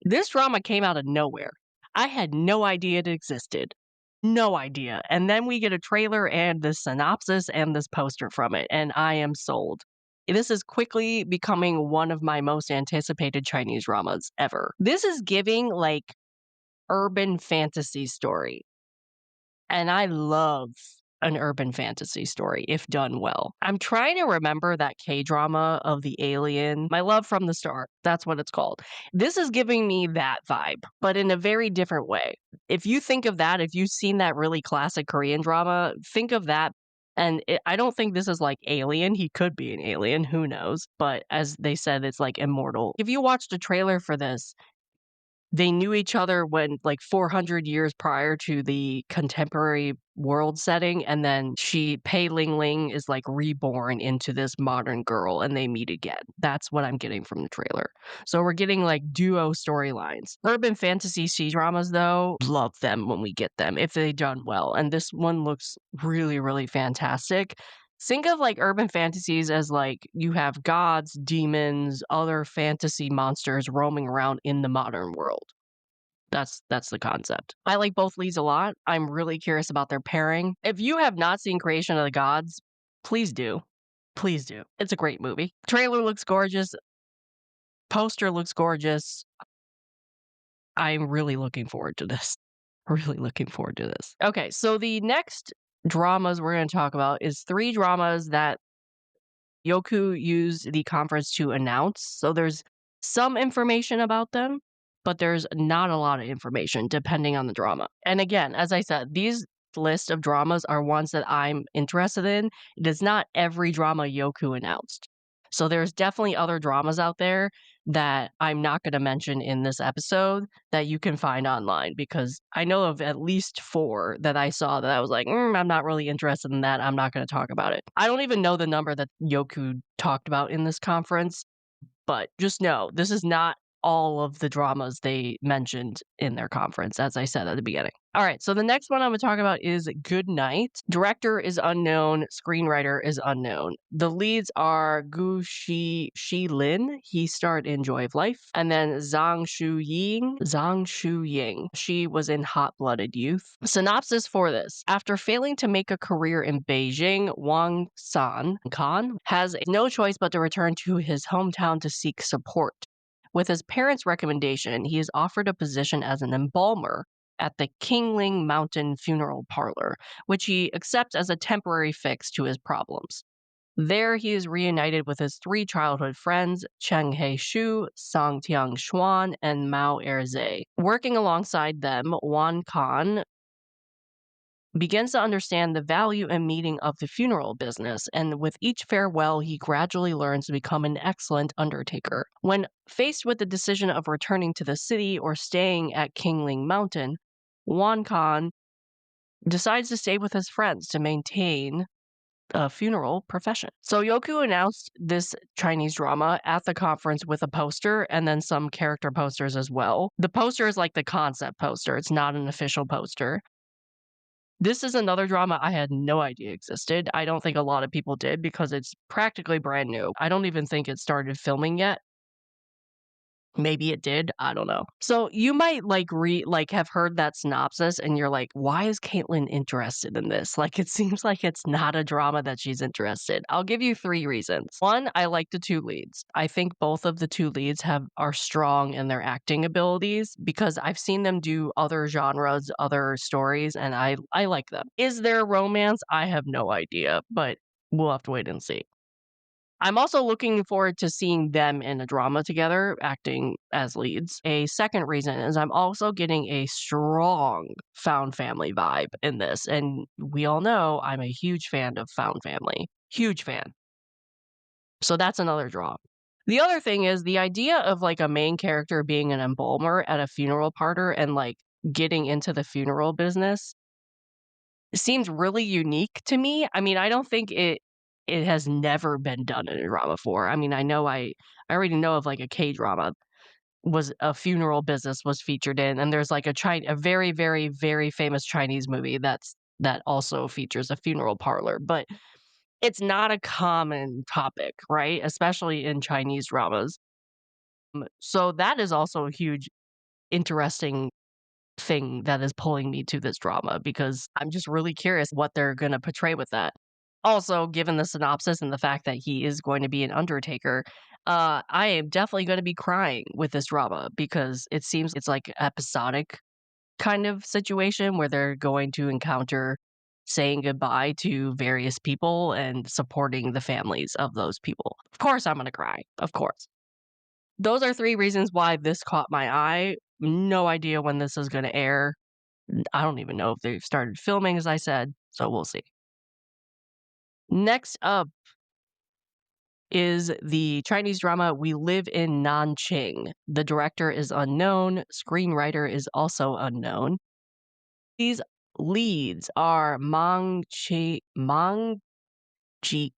This drama came out of nowhere. I had no idea it existed. No idea. And then we get a trailer and the synopsis and this poster from it, and I am sold. This is quickly becoming one of my most anticipated Chinese dramas ever. This is giving like urban fantasy story. And I love an urban fantasy story if done well. I'm trying to remember that K-drama of the alien, My Love from the Start. That's what it's called. This is giving me that vibe, but in a very different way. If you think of that, if you've seen that really classic Korean drama, think of that. And I don't think this is like Alien. He could be an alien, who knows? But as they said, it's like immortal. If you watched a trailer for this, they knew each other when like 400 years prior to the contemporary world setting, and then Pei Ling Ling is like reborn into this modern girl and they meet again. That's what I'm getting from the trailer. So we're getting like duo storylines. Urban fantasy C-dramas though, love them when we get them if they done well. And this one looks really, really fantastic. Think of like urban fantasies as like you have gods, demons, other fantasy monsters roaming around in the modern world. That's the concept. I like both leads a lot. I'm really curious about their pairing. If you have not seen Creation of the Gods, please do. Please do. It's a great movie. Trailer looks gorgeous. Poster looks gorgeous. I'm really looking forward to this. Really looking forward to this. Okay, so the next dramas we're going to talk about is 3 dramas that Youku used the conference to announce. So there's some information about them, but there's not a lot of information depending on the drama. And again, as I said, these list of dramas are ones that I'm interested in. It is not every drama Youku announced. So there's definitely other dramas out there that I'm not going to mention in this episode that you can find online, because I know of at least 4 that I saw that I was like, I'm not really interested in that. I'm not going to talk about it. I don't even know the number that Youku talked about in this conference, but just know this is not all of the dramas they mentioned in their conference, as I said at the beginning. All right, so the next one I'm going to talk about is Good Night. Director is unknown, screenwriter is unknown. The leads are Shi Lin, he starred in Joy of Life, and then Zhang Shu Ying. She was in Hot Blooded Youth. Synopsis for this: after failing to make a career in Beijing, Wang Kan has no choice but to return to his hometown to seek support. With his parents' recommendation, he is offered a position as an embalmer at the Qingling Mountain Funeral Parlor, which he accepts as a temporary fix to his problems. There, he is reunited with his 3 childhood friends, Cheng He Shu, Song Tiang Xuan, and Mao Erze. Working alongside them, Wan Kan begins to understand the value and meaning of the funeral business, and with each farewell, he gradually learns to become an excellent undertaker. When faced with the decision of returning to the city or staying at Qingling Mountain, Wan Kan decides to stay with his friends to maintain a funeral profession. So Youku announced this Chinese drama at the conference with a poster and then some character posters as well. The poster is like the concept poster, it's not an official poster. This is another drama I had no idea existed. I don't think a lot of people did because it's practically brand new. I don't even think it started filming yet. Maybe it did. I don't know. So you might have heard that synopsis and you're like, why is Caitlin interested in this? Like, it seems like it's not a drama that she's interested. I'll give you 3 reasons. One, I like the 2 leads. I think both of the 2 leads are strong in their acting abilities because I've seen them do other genres, other stories, and I like them. Is there romance? I have no idea, but we'll have to wait and see. I'm also looking forward to seeing them in a drama together, acting as leads. A second reason is I'm also getting a strong found family vibe in this, and we all know I'm a huge fan of found family. Huge fan. So that's another draw. The other thing is the idea of like a main character being an embalmer at a funeral parlor and like getting into the funeral business seems really unique to me. I mean, I don't think it has never been done in a drama before. I mean, I already know of like a K-drama was a funeral business was featured in, and there's like a very, very, very famous Chinese movie that also features a funeral parlor, but it's not a common topic, right? Especially in Chinese dramas. So that is also a huge, interesting thing that is pulling me to this drama because I'm just really curious what they're going to portray with that. Also, given the synopsis and the fact that he is going to be an undertaker, I am definitely going to be crying with this drama because it seems it's like episodic kind of situation where they're going to encounter saying goodbye to various people and supporting the families of those people. Of course, I'm going to cry. Of course. Those are 3 reasons why this caught my eye. No idea when this is gonna air. I don't even know if they've started filming, as I said, so we'll see. Next up is the Chinese drama We Live in Nanqing. The director is unknown, screenwriter is also unknown. These leads are Manji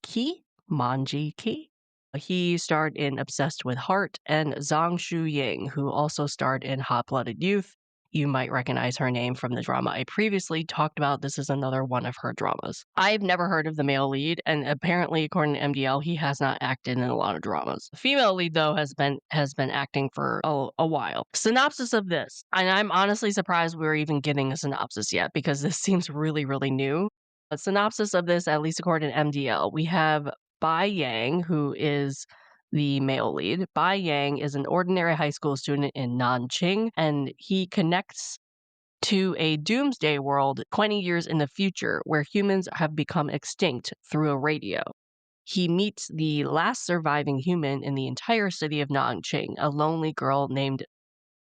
Ki. He starred in Obsessed with Heart, and Zhang Shu Ying, who also starred in Hot Blooded Youth. You might recognize her name from the drama I previously talked about. This is another one of her dramas. I've never heard of the male lead, and apparently, according to MDL, he has not acted in a lot of dramas. The female lead, though, has been acting for a while. Synopsis of this, and I'm honestly surprised we're even getting a synopsis yet because this seems really, really new. A synopsis of this, at least according to MDL, we have Bai Yang, who is the male lead. Bai Yang is an ordinary high school student in Nanqing, and he connects to a doomsday world 20 years in the future where humans have become extinct through a radio. He meets the last surviving human in the entire city of Nanqing, a lonely girl named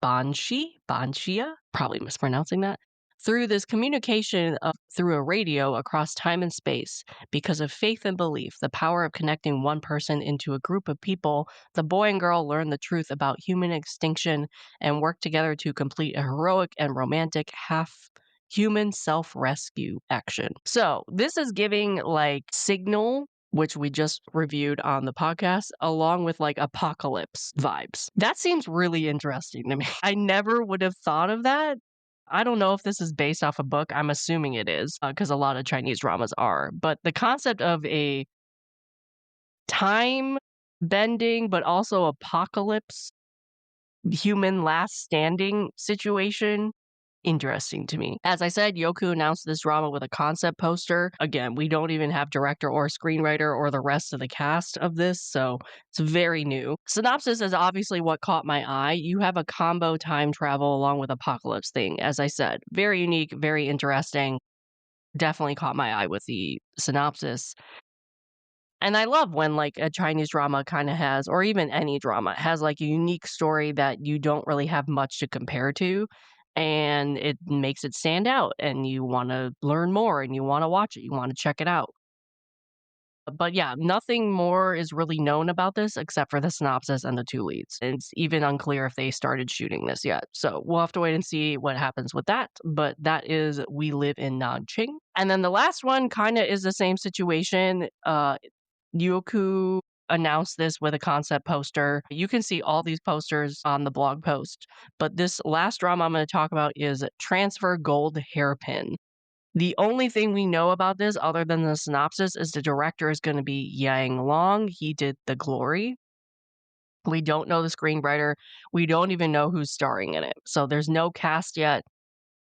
Banxia, probably mispronouncing that, through this communication through a radio across time and space. Because of faith and belief, the power of connecting one person into a group of people, the boy and girl learn the truth about human extinction and work together to complete a heroic and romantic half-human self-rescue action. So this is giving like Signal which we just reviewed on the podcast, along with like apocalypse vibes. That seems really interesting to me. I never would have thought of that. I don't know if this is based off a book. I'm assuming it is because a lot of Chinese dramas are. But the concept of a time bending, but also apocalypse, human last standing situation, interesting to me. As I said, Youku announced this drama with a concept poster. Again, we don't even have director or screenwriter or the rest of the cast of this, so it's very new. Synopsis is obviously what caught my eye. You have a combo time travel along with apocalypse thing. As I said, very unique, very interesting. Definitely caught my eye with the synopsis. And I love when, like, a Chinese drama kinda has or even any drama, has, like, a unique story that you don't really have much to compare to, and it makes it stand out, and you wanna learn more, and you wanna watch it, you wanna check it out. But yeah, nothing more is really known about this except for the synopsis and the 2 leads. It's even unclear if they started shooting this yet. So we'll have to wait and see what happens with that. But that is We Live in Nanjing. And then the last one kinda is the same situation. Youku announced this with a concept poster. You can see all these posters on the blog post. But this last drama I'm gonna talk about is Transfer Gold Hairpin. The only thing we know about this other than the synopsis is the director is gonna be Yang Long. He did The Glory. We don't know the screenwriter. We don't even know who's starring in it. So there's no cast yet,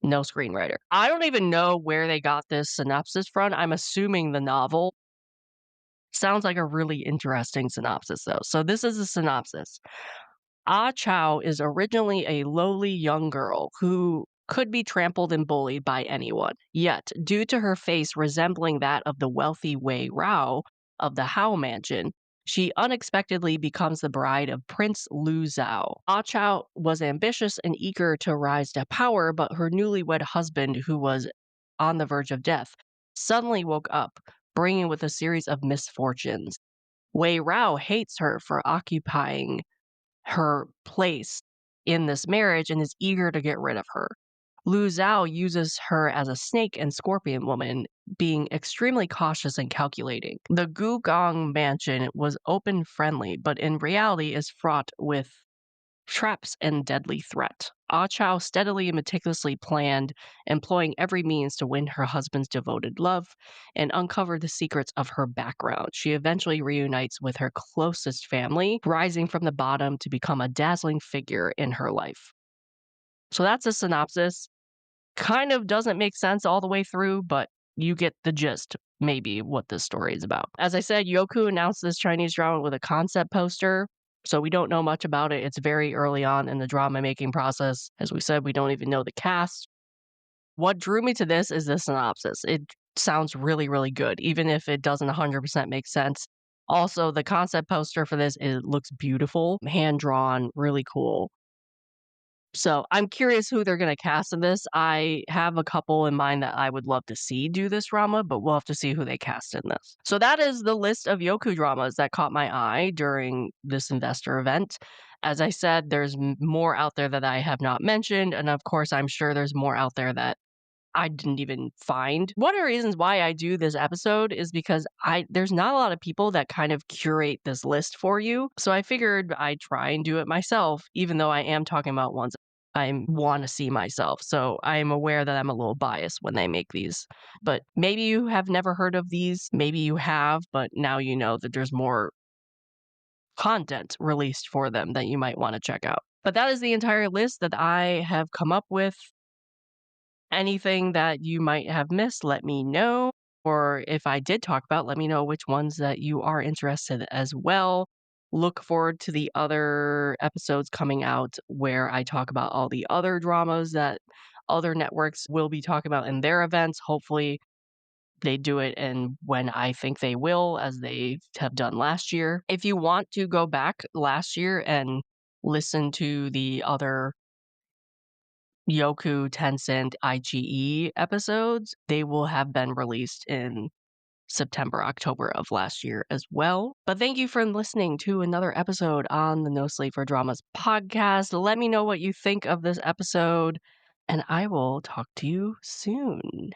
no screenwriter. I don't even know where they got this synopsis from. I'm assuming the novel. Sounds like a really interesting synopsis, though. So this is a synopsis. Ah Chow is originally a lowly young girl who could be trampled and bullied by anyone. Yet, due to her face resembling that of the wealthy Wei Rao of the Hao Mansion, she unexpectedly becomes the bride of Prince Lu Zhao. Ah Chow was ambitious and eager to rise to power, but her newlywed husband, who was on the verge of death, suddenly woke up, bringing with a series of misfortunes. Wei Rao hates her for occupying her place in this marriage and is eager to get rid of her. Lu Zhao uses her as a snake and scorpion woman, being extremely cautious and calculating. The Gugong mansion was open friendly, but in reality is fraught with traps and deadly threat. Ah Chow steadily and meticulously planned, employing every means to win her husband's devoted love and uncover the secrets of her background. She eventually reunites with her closest family, rising from the bottom to become a dazzling figure in her life. So that's a synopsis. Kind of doesn't make sense all the way through, but you get the gist, maybe, what this story is about. As I said, Youku announced this Chinese drama with a concept poster, so we don't know much about it. It's very early on in the drama making process. As we said, we don't even know the cast. What drew me to this is the synopsis. It sounds really, really good, even if it doesn't 100% make sense. Also, the concept poster for this, it looks beautiful, hand drawn, really cool. So I'm curious who they're gonna cast in this. I have a couple in mind that I would love to see do this drama, but we'll have to see who they cast in this. So that is the list of Youku dramas that caught my eye during this investor event. As I said, there's more out there that I have not mentioned, and of course, I'm sure there's more out there that I didn't even find. One of the reasons why I do this episode is because there's not a lot of people that kind of curate this list for you. So I figured I'd try and do it myself, even though I am talking about ones I want to see myself. So I'm aware that I'm a little biased when they make these. But maybe you have never heard of these. Maybe you have, but now you know that there's more content released for them that you might want to check out. But that is the entire list that I have come up with. Anything that you might have missed, let me know. Or if I did talk about, let me know which ones that you are interested as well. Look forward to the other episodes coming out where I talk about all the other dramas that other networks will be talking about in their events. Hopefully, they do it and when I think they will, as they have done last year. If you want to go back last year and listen to the other Youku, Tencent, IGE episodes, they will have been released in September, October of last year as well. But thank you for listening to another episode on the No Sleep for Dramas podcast. Let me know what you think of this episode, and I will talk to you soon.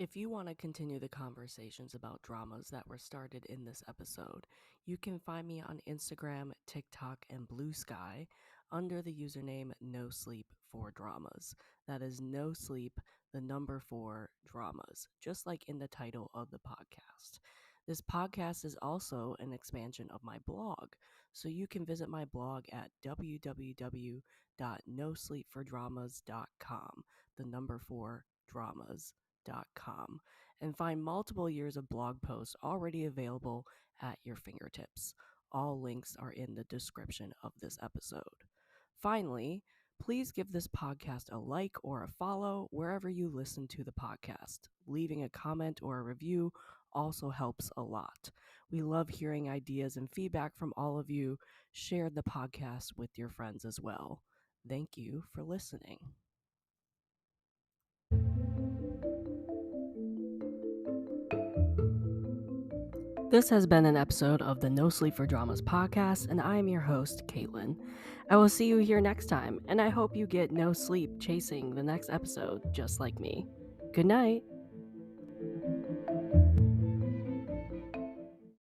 If you want to continue the conversations about dramas that were started in this episode, you can find me on Instagram, TikTok, and Blue Sky under the username No Sleep for Dramas. That is No Sleep, the number 4 dramas, just like in the title of the podcast. This podcast is also an expansion of my blog, so you can visit my blog at www.nosleepfordramas.com, the number 4 dramas.com, and find multiple years of blog posts already available at your fingertips. All links are in the description of this episode. Finally, please give this podcast a like or a follow wherever you listen to the podcast. Leaving a comment or a review also helps a lot. We love hearing ideas and feedback from all of you. Share the podcast with your friends as well. Thank you for listening. This has been an episode of the No Sleep for Dramas podcast, and I am your host, Caitlin. I will see you here next time, and I hope you get no sleep chasing the next episode just like me. Good night.